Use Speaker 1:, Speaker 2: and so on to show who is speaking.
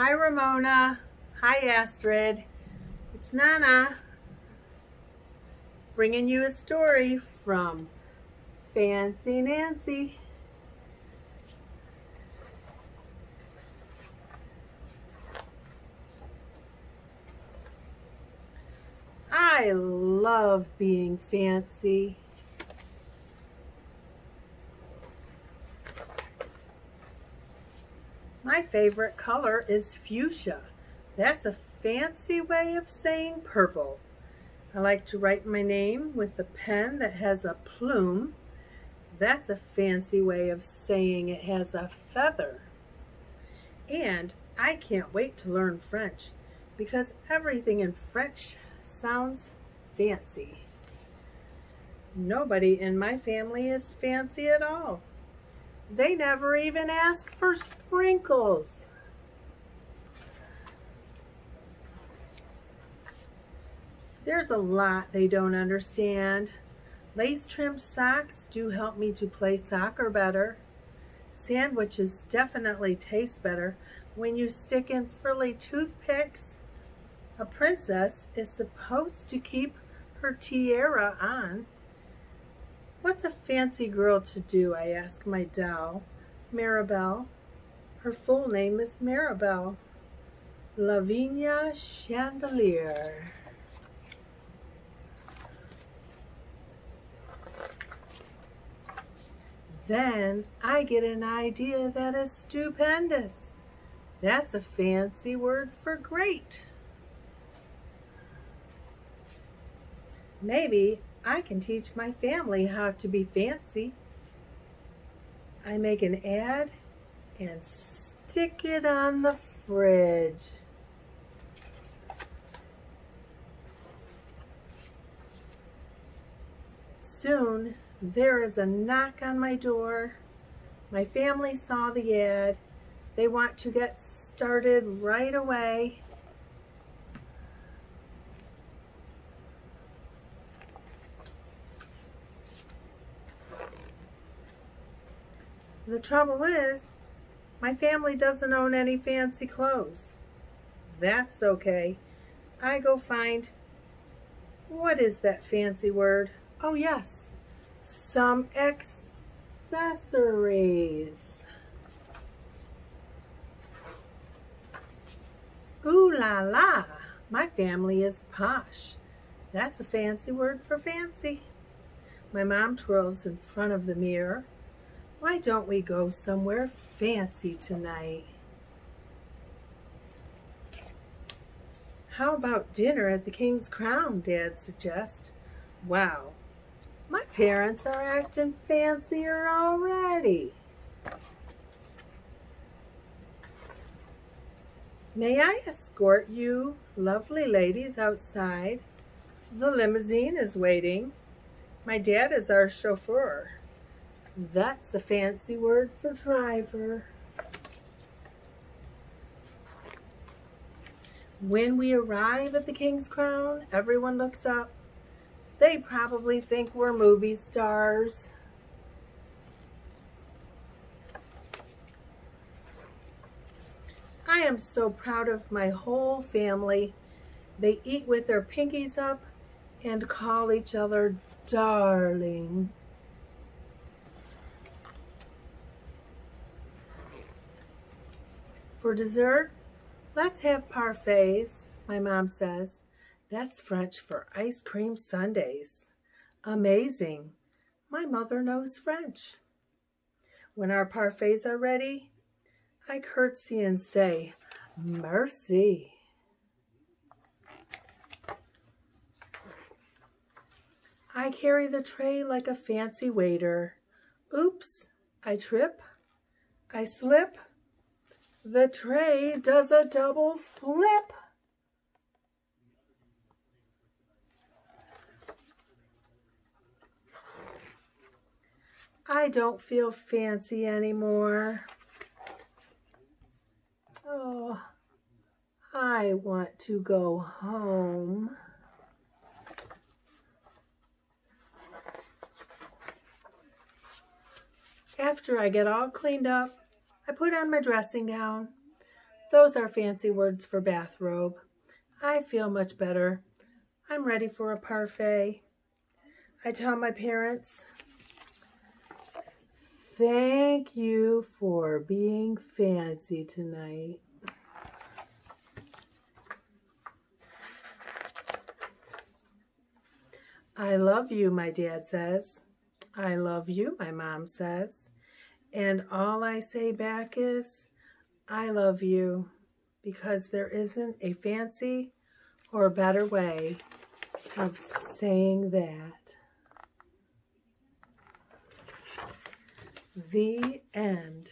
Speaker 1: Hi Ramona. Hi Astrid. It's Nana bringing you a story from Fancy Nancy. I love being fancy. My favorite color is fuchsia. That's a fancy way of saying purple. I like to write my name with a pen that has a plume. That's a fancy way of saying it has a feather. And I can't wait to learn French because everything in French sounds fancy. Nobody in my family is fancy at all. They never even ask for sprinkles. There's a lot they don't understand. Lace-trimmed socks do help me to play soccer better. Sandwiches definitely taste better when you stick in frilly toothpicks. A princess is supposed to keep her tiara on. What's a fancy girl to do? I ask my doll, Maribel. Her full name is Maribel. Lavinia Chandelier. Then I get an idea that is stupendous. That's a fancy word for great. Maybe I can teach my family how to be fancy. I make an ad and stick it on the fridge. Soon, there is a knock on my door. My family saw the ad. They want to get started right away. The trouble is, my family doesn't own any fancy clothes. That's okay. I go find, what is that fancy word? Oh yes, some accessories. Ooh la la, my family is posh. That's a fancy word for fancy. My mom twirls in front of the mirror. Why don't we go somewhere fancy tonight? How about dinner at the King's Crown, Dad suggests. Wow, my parents are acting fancier already. May I escort you lovely ladies outside? The limousine is waiting. My dad is our chauffeur. That's a fancy word for driver. When we arrive at the King's Crown, everyone looks up. They probably think we're movie stars. I am so proud of my whole family. They eat with their pinkies up and call each other darling. For dessert, let's have parfaits, my mom says. That's French for ice cream sundaes. Amazing. My mother knows French. When our parfaits are ready, I curtsy and say, merci. I carry the tray like a fancy waiter. Oops, I trip, I slip. The tray does a double flip. I don't feel fancy anymore. Oh, I want to go home. After I get all cleaned up, I put on my dressing gown. Those are fancy words for bathrobe. I feel much better. I'm ready for a parfait. I tell my parents, thank you for being fancy tonight. I love you, my dad says. I love you, my mom says. And all I say back is, I love you, because there isn't a fancy or better way of saying that. The end.